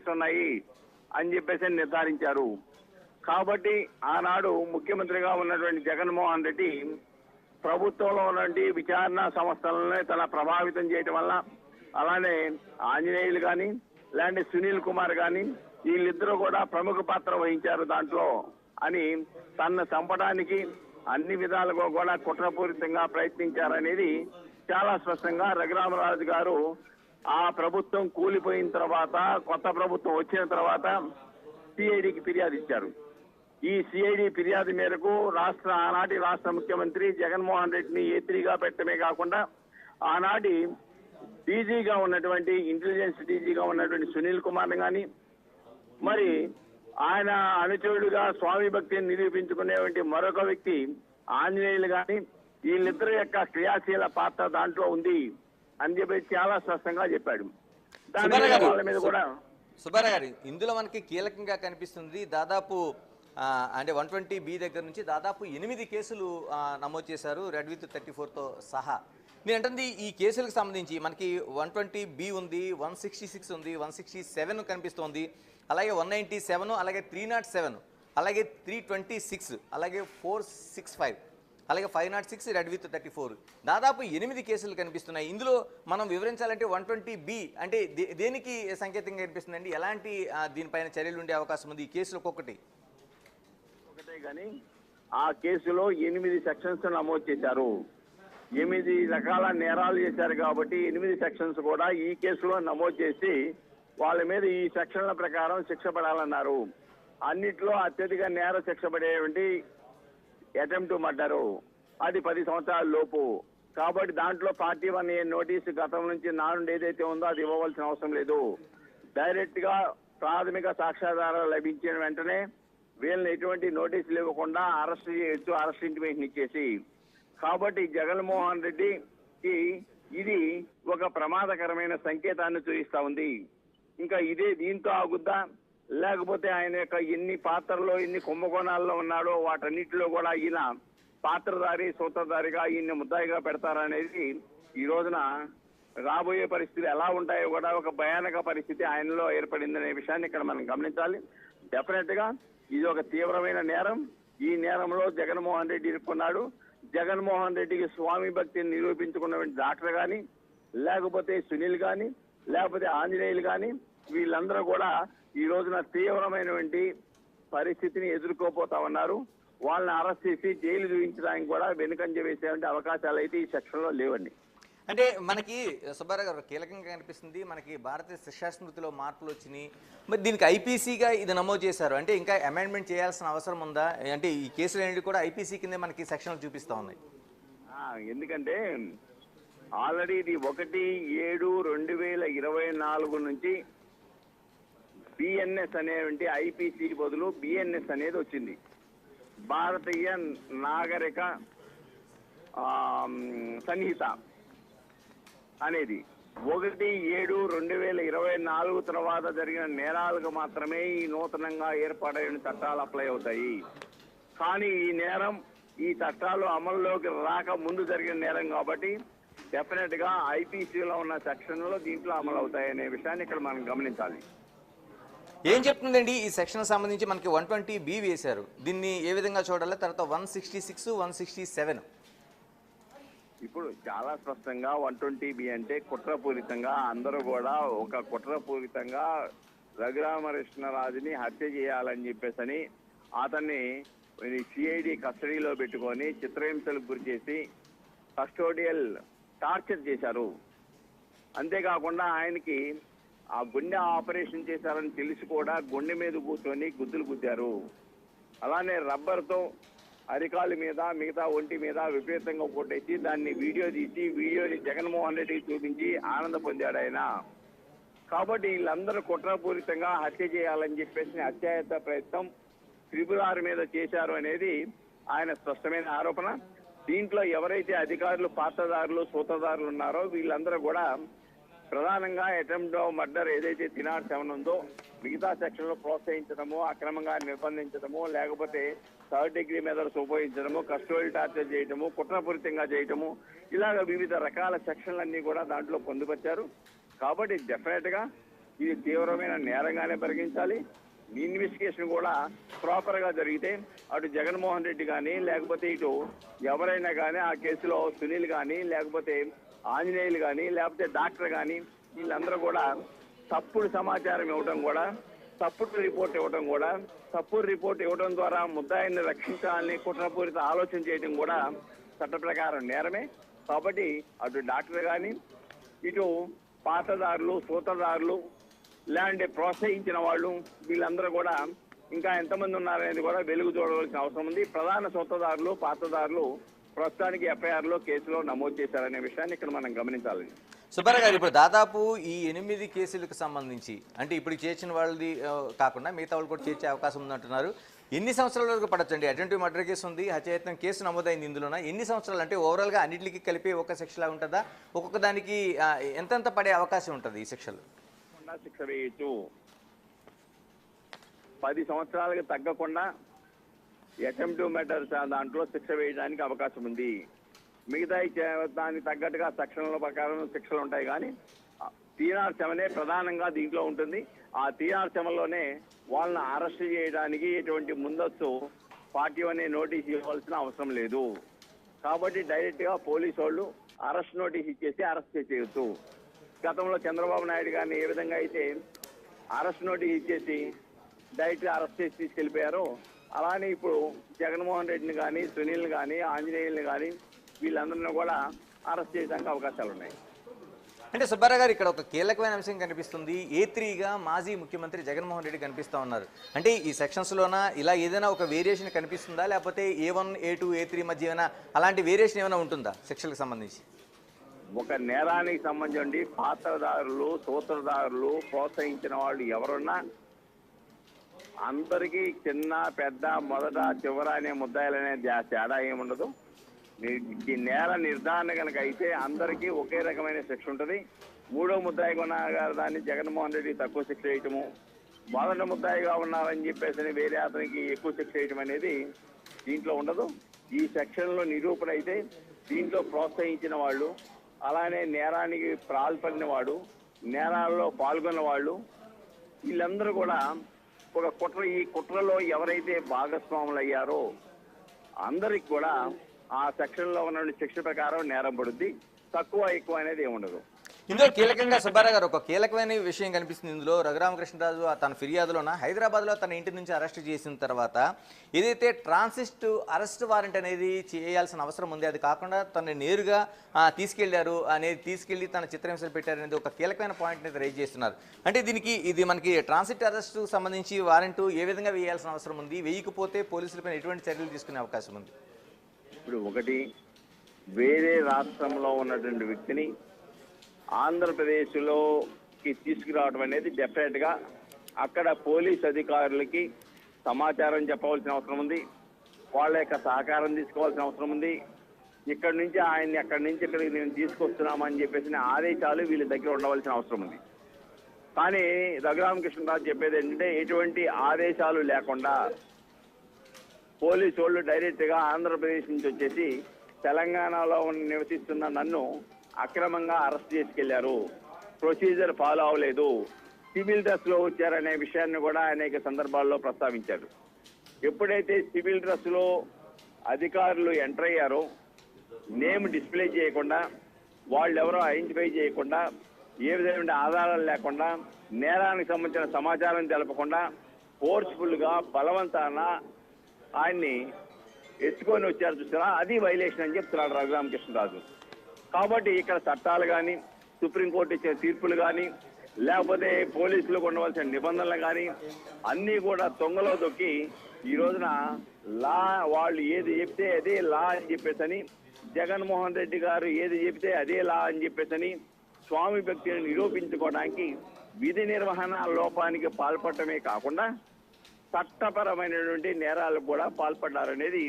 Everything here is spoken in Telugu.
ఉన్నాయి అని చెప్పేసి నిర్ధారించారు. కాబట్టి ఆనాడు ముఖ్యమంత్రిగా ఉన్నటువంటి జగన్మోహన్ రెడ్డి ప్రభుత్వంలో ఉన్నటువంటి విచారణ సంస్థలనే తన ప్రభావితం చేయటం వల్ల, అలానే ఆంజనేయులు కానీ లేదంటే సునీల్ కుమార్ కానీ వీళ్ళిద్దరూ కూడా ప్రముఖ పాత్ర వహించారు దాంట్లో అని తనను చంపడానికి అన్ని విధాలుగా కూడా కుట్రపూరితంగా ప్రయత్నించారనేది చాలా స్పష్టంగా రఘురామరాజు గారు ఆ ప్రభుత్వం కూలిపోయిన తర్వాత కొత్త ప్రభుత్వం వచ్చిన తర్వాత సిఐడికి ఫిర్యాదు ఇచ్చారు. ఈ సిఐడి ఫిర్యాదు మేరకు ఆనాటి రాష్ట్ర ముఖ్యమంత్రి జగన్మోహన్ రెడ్డిని ఏత్రిగా పెట్టడమే కాకుండా ఆనాటి డీజీగా ఉన్నటువంటి ఇంటెలిజెన్స్ డీజీగా ఉన్నటువంటి సునీల్ కుమార్ గాని, మరి ఆయన అనుచరుడుగా స్వామి భక్తిని నిరూపించుకునేటువంటి మరొక వ్యక్తి ఆంజనేయులు గాని వీళ్ళిద్దరి యొక్క క్రియాశీల పాత్ర దాంట్లో ఉంది అని చెప్పి చాలా స్పష్టంగా చెప్పాడు. దాని వాళ్ళ మీద కూడా సుబ్బారావు గారు ఇందులో మనకి కీలకంగా కనిపిస్తుంది. దాదాపు అంటే 120B దగ్గర నుంచి దాదాపు 8 కేసులు నమోదు చేశారు, రెడ్ విత్ 34తో సహా. నేను అంటుంది ఈ కేసులకు సంబంధించి మనకి 120B ఉంది, 166 ఉంది, 167 కనిపిస్తోంది, అలాగే 197, అలాగే 307, అలాగే 326, అలాగే 465, అలాగే 506, రెడ్ విత్ 34, దాదాపు 8 కేసులు కనిపిస్తున్నాయి. ఇందులో మనం వివరించాలంటే 120B అంటే దేనికి సంకేతంగా కనిపిస్తుందండి? ఎలాంటి దీనిపైన చర్యలు ఉండే అవకాశం ఉంది ఈ కేసులు ఒకటే కానీ ఆ కేసులో 8 సెక్షన్స్ నమోదు చేశారు. 8 రకాల నేరాలు చేశారు కాబట్టి 8 సెక్షన్స్ కూడా ఈ కేసులో నమోదు చేసి వాళ్ళ మీద ఈ సెక్షన్ల ప్రకారం శిక్ష పడాలన్నారు. అన్నిట్లో అత్యధిక నేర శిక్ష పడేటువంటి అటెంప్ట్ మర్డరు, అది 10 సంవత్సరాల లోపు. కాబట్టి దాంట్లో పార్టీ 1A నోటీసు గతం నుంచి నానుండి ఏదైతే ఉందో అది ఇవ్వవలసిన అవసరం లేదు. డైరెక్ట్ గా ప్రాథమిక సాక్ష్యాధారాలు లభించిన వెంటనే వీళ్ళని ఎటువంటి నోటీసులు ఇవ్వకుండా అరెస్ట్ చేయొచ్చు, అరెస్ట్ ఇంటిమేషన్ ఇచ్చేసి. కాబట్టి జగన్మోహన్ రెడ్డికి ఇది ఒక ప్రమాదకరమైన సంకేతాన్ని చూపిస్తా ఉంది. ఇంకా ఇదే దీంతో ఆగుద్దా, లేకపోతే ఆయన యొక్క ఎన్ని పాత్రలో ఎన్ని కుంభకోణాల్లో ఉన్నాడో వాటన్నిటిలో కూడా ఈయన పాత్రధారి సూత్రధారిగా ఈయన ముద్దాయిగా పెడతారనేది ఈ రోజున రాబోయే పరిస్థితులు ఎలా ఉంటాయో కూడా ఒక భయానక పరిస్థితి ఆయనలో ఏర్పడిందనే విషయాన్ని ఇక్కడ మనం గమనించాలి. డెఫినెట్ గా ఇది ఒక తీవ్రమైన నేరం. ఈ నేరంలో జగన్మోహన్ రెడ్డి ఇరుక్కున్నాడు. జగన్మోహన్ రెడ్డికి స్వామి భక్తిని నిరూపించుకున్నటువంటి డాక్టర్ గాని, లేకపోతే సునీల్ గాని, లేకపోతే ఆంజనేయులు గాని వీళ్ళందరూ కూడా ఈ రోజున తీవ్రమైనటువంటి పరిస్థితిని ఎదుర్కోపోతా ఉన్నారు. వాళ్ళని అరెస్ట్ చేసి జైలు చూపించడానికి కూడా వెనుకంజ వేసేటువంటి అవకాశాలు అయితే ఈ సెక్షన్ లో లేవండి. అంటే మనకి సుబ్బారావు గారు కీలకంగా కనిపిస్తుంది, మనకి భారతీయ శిక్షా స్మృతిలో మార్పులు వచ్చినాయి. మరి దీనికి ఐపీసీగా ఇది నమోదు చేశారు అంటే ఇంకా అమెండ్మెంట్ చేయాల్సిన అవసరం ఉందా? అంటే ఈ కేసులు అనేవి కూడా ఐపీసీ కింద మనకి సెక్షన్లు చూపిస్తా ఉన్నాయి. ఎందుకంటే ఆల్రెడీ ఇది 1/7/2024 నుంచి బిఎన్ఎస్ అనేటువంటి ఐపీసీ బదులు బిఎన్ఎస్ అనేది వచ్చింది, భారతీయ నాగరిక సంహిత అనేది. 1/7/2024 తర్వాత జరిగిన నేరాలకు మాత్రమే ఈ నూతనంగా ఏర్పాటైన చట్టాలు అప్లై అవుతాయి. కానీ ఈ నేరం ఈ చట్టాలు అమల్లోకి రాక ముందు జరిగిన నేరం కాబట్టి డెఫినెట్ గా ఐపీసీలో ఉన్న సెక్షన్లో దీంట్లో అమలు అవుతాయనే విషయాన్ని ఇక్కడ మనం గమనించాలి. ఏం చెప్తుందండి ఈ సెక్షన్ సంబంధించి? మనకి 120B వేశారు, దీన్ని ఏ విధంగా చూడాలి? తర్వాత 166, 167 ఇప్పుడు చాలా స్పష్టంగా 120B అంటే కుట్రపూరితంగా అందరూ కూడా ఒక కుట్రపూరితంగా రఘురామకృష్ణరాజుని హత్య చేయాలని చెప్పేసి అతన్ని సిఐడి కస్టడీలో పెట్టుకొని చిత్రహింసలకు గురి చేసి కస్టోడియల్ టార్చర్ చేశారు. అంతేకాకుండా ఆయనకి ఆ గుండె ఆపరేషన్ చేశారని తెలిసి కూడా గుండె మీద కూర్చొని గుద్దులు గుద్దారు. అలానే రబ్బర్తో అరికాలు మీద మిగతా ఒంటి మీద విపరీతంగా కొట్టేసి దాన్ని వీడియో తీసి వీడియోని జగన్మోహన్ రెడ్డికి చూపించి ఆనంద పొందాడు ఆయన. కాబట్టి వీళ్ళందరూ కుట్రపూరితంగా హత్య చేయాలని చెప్పేసి హత్యాయత్న ప్రయత్నం RRR మీద చేశారు అనేది ఆయన స్పష్టమైన ఆరోపణ. దీంట్లో ఎవరైతే అధికారులు పాత్రదారులు సూత్రధారులు ఉన్నారో వీళ్ళందరూ కూడా ప్రధానంగా అటెంప్ట్ మర్డర్ ఏదైతే 307 ఉందో మిగతా సెక్షన్లో ప్రోత్సహించడము, అక్రమంగా నిర్బంధించడము, లేకపోతే 3rd డిగ్రీ మెథడ్స్ ఉపయోగించడము, కస్టోడియల్ టార్చర్ చేయడము, కుట్రపూరితంగా చేయడము, ఇలాగ వివిధ రకాల సెక్షన్లన్నీ కూడా దాంట్లో పొందుపరిచారు. కాబట్టి డెఫినెట్ గా ఇది తీవ్రమైన నేరంగానే పరిగణించాలి. ఇన్వెస్టిగేషన్ కూడా ప్రాపర్ గా జరిగితే అటు జగన్మోహన్ రెడ్డి కానీ లేకపోతే ఇటు ఎవరైనా కానీ ఆ కేసులో సునీల్ కానీ లేకపోతే ఆంజనేయులు కానీ లేకపోతే డాక్టర్ కానీ వీళ్ళందరూ కూడా తప్పుడు సమాచారం ఇవ్వడం కూడా, తప్పుడు రిపోర్ట్ ఇవ్వడం కూడా, తప్పుడు రిపోర్ట్ ఇవ్వడం ద్వారా ముద్దాయిని రక్షించాలని కుట్రపూరిత ఆలోచన చేయడం కూడా చట్ట ప్రకారం నేరమే. కాబట్టి అటు డాక్టర్ కానీ ఇటు పాతదారులు సూత్రధారులు ఇలాంటి ప్రోత్సహించిన వాళ్ళు వీళ్ళందరూ కూడా ఇంకా ఎంతమంది ఉన్నారనేది కూడా వెలుగు చూడవలసిన అవసరం ఉంది. ప్రధాన సూత్రధారులు పాతదారులు ప్రస్తుతానికి ఎఫ్ఐఆర్లో కేసులో నమోదు చేశారనే విషయాన్ని ఇక్కడ మనం గమనించాలి. సుబ్బారావు గారు, ఇప్పుడు దాదాపు ఈ 8 కేసులకు సంబంధించి అంటే ఇప్పుడు చేర్చిన వాళ్ళది కాకుండా మిగతా వాళ్ళు కూడా చేర్చే అవకాశం ఉందంటున్నారు. ఎన్ని సంవత్సరాల వరకు పడచ్చండి? అటెంటివ్ మర్డర్ కేసు ఉంది, హత్యాయత్నం కేసు నమోదైంది. ఇందులోన ఎన్ని సంవత్సరాలు అంటే ఓవరాల్గా అన్నింటికి కలిపి ఒక శిక్షలా ఉంటుందా? ఒక్కొక్క దానికి ఎంతెంత పడే అవకాశం ఉంటుంది ఈ శిక్షలు? శిక్ష వేయచ్చు. 10 సంవత్సరాలకు తగ్గకుండా అటెంప్టివ్ మర్డర్ దాంట్లో శిక్ష వేయడానికి అవకాశం ఉంది. మిగతా దానికి తగ్గట్టుగా సెక్షన్ల ప్రకారం శిక్షలు ఉంటాయి. కానీ TR 7 ప్రధానంగా దీంట్లో ఉంటుంది. ఆ TR 7లోనే వాళ్ళని అరెస్ట్ చేయడానికి ఎటువంటి ముందస్తు 41A నోటీస్ ఇవ్వాల్సిన అవసరం లేదు. కాబట్టి డైరెక్ట్ గా పోలీసు వాళ్ళు అరెస్ట్ నోటీస్ ఇచ్చేసి అరెస్ట్ చేయొచ్చు. గతంలో చంద్రబాబు నాయుడు గారిని ఏ విధంగా అయితే అరెస్ట్ నోటీస్ ఇచ్చేసి డైరెక్ట్ అరెస్ట్ చేసి తీసుకెళ్లిపోయారో అలానే ఇప్పుడు జగన్మోహన్ రెడ్డిని కానీ సునీల్ని కానీ ఆంజనేయుల్ని కానీ వీళ్ళందరినీ కూడా అరెస్ట్ చేయడానికి అవకాశాలు ఉన్నాయి. అంటే సుబ్బారావు గారు, ఇక్కడ ఒక కీలకమైన అంశం కనిపిస్తుంది. A3గా మాజీ ముఖ్యమంత్రి జగన్మోహన్ రెడ్డి కనిపిస్తూ ఉన్నారు. అంటే ఈ సెక్షన్స్లోన ఇలా ఏదైనా ఒక వేరియేషన్ కనిపిస్తుందా, లేకపోతే A1 A2 A3 మధ్య ఏమైనా అలాంటి వేరియేషన్ ఏమైనా ఉంటుందా శిక్షలకు సంబంధించి? ఒక నేరానికి సంబంధించి పాత్రదారులు సూత్రధారులు ప్రోత్సహించిన వాళ్ళు ఎవరున్నా అందరికీ చిన్న పెద్ద మొదట చివర అనే ముద్దాయిలనే తేడా ఏముండదు. ఈ నేర నిర్ధారణ కనుక అయితే అందరికీ ఒకే రకమైన శిక్ష ఉంటుంది. మూడో ముద్దాయిగా ఉన్న దాన్ని జగన్మోహన్ రెడ్డి తక్కువ శిక్ష వేయటము, మొదటి ముద్దాయిగా ఉన్నారని చెప్పేసి వేరే అతనికి ఎక్కువ శిక్ష వేయటం అనేది దీంట్లో ఉండదు. ఈ సెక్షన్లో నిరూపణ అయితే దీంట్లో ప్రోత్సహించిన వాళ్ళు, అలానే నేరానికి పాల్పడిన వాడు, నేరాల్లో పాల్గొన్న వాళ్ళు వీళ్ళందరూ కూడా ఒక ఈ కుట్రలో ఎవరైతే భాగస్వాములు అయ్యారో అందరికి కూడా ఆ సెక్షన్లో ఉన్న శిక్ష ప్రకారం నేరం పడుద్ది. తక్కువ ఎక్కువ అనేది ఏముండదు. ఇందులో కీలకంగా సుబ్బారావు గారు ఒక కీలకమైన విషయం కనిపిస్తుంది. ఇందులో రఘురామకృష్ణరాజు తన ఫిర్యాదులోన హైదరాబాద్లో తన ఇంటి నుంచి అరెస్ట్ చేసిన తర్వాత ఏదైతే ట్రాన్సిస్ట్ అరెస్ట్ వారెంట్ అనేది చేయాల్సిన అవసరం ఉంది, అది కాకుండా తనని నేరుగా తీసుకెళ్లి తన చిత్రహింసలు పెట్టారనేది ఒక కీలకమైన పాయింట్ అనేది రైజ్ చేస్తున్నారు. అంటే ఇది మనకి ట్రాన్సిట్ అరెస్ట్ సంబంధించి వారెంట్ ఏ విధంగా వేయాల్సిన అవసరం ఉంది, వేయకపోతే పోలీసులపైన ఎటువంటి చర్యలు తీసుకునే అవకాశం ఉంది? ఇప్పుడు ఒకటి, వేరే రాష్ట్రంలో ఉన్నటువంటి వ్యక్తిని ఆంధ్రప్రదేశ్లోకి తీసుకురావడం అనేది డెఫినెట్గా అక్కడ పోలీస్ అధికారులకి సమాచారం చెప్పవలసిన అవసరం ఉంది. వాళ్ళ యొక్క సహకారం తీసుకోవాల్సిన అవసరం ఉంది. ఇక్కడి నుంచి ఆయన్ని అక్కడి నుంచి ఇక్కడికి నేను తీసుకొస్తున్నామని చెప్పేసి ఆదేశాలు వీళ్ళ దగ్గర ఉండవలసిన అవసరం ఉంది. కానీ రఘురామకృష్ణరాజు చెప్పేది ఏంటంటే ఎటువంటి ఆదేశాలు లేకుండా పోలీసు వాళ్ళు డైరెక్ట్గా ఆంధ్రప్రదేశ్ నుంచి వచ్చేసి తెలంగాణలో నివసిస్తున్న నన్ను అక్రమంగా అరెస్ట్ చేసుకెళ్లారు, ప్రొసీజర్ ఫాలో అవ్వలేదు, సివిల్ డ్రెస్లో వచ్చారనే విషయాన్ని కూడా అనేక సందర్భాల్లో ప్రస్తావించారు. ఎప్పుడైతే సివిల్ డ్రెస్లో అధికారులు ఎంటర్ అయ్యారో నేమ్ డిస్ప్లే చేయకుండా, వాళ్ళెవరో ఐడెంటిఫై చేయకుండా, ఏ విధమైన ఆధారాలు లేకుండా, నేరానికి సంబంధించిన సమాచారం తెలపకుండా ఫోర్స్ఫుల్గా బలవంతాన ఆయన్ని ఎత్తుకొని వచ్చారు చూసినా అది వైలేషన్ అని చెప్తున్నాడు రఘురామకృష్ణరాజు. కాబట్టి ఇక్కడ చట్టాలు కానీ, సుప్రీంకోర్టు ఇచ్చే తీర్పులు కానీ, లేకపోతే పోలీసులకు ఉండవలసిన నిబంధనలు కానీ అన్నీ కూడా తొంగలో తొక్కి ఈ రోజున లా వాళ్ళు ఏది చెప్తే అదే లా అని చెప్పేసని, జగన్మోహన్ రెడ్డి గారు ఏది చెప్తే అదే లా అని చెప్పేసని స్వామి భక్తిని నిరూపించుకోవడానికి విధి నిర్వహణ లోపానికి పాల్పడటమే కాకుండా చట్టపరమైనటువంటి నేరాలకు కూడా పాల్పడ్డారనేది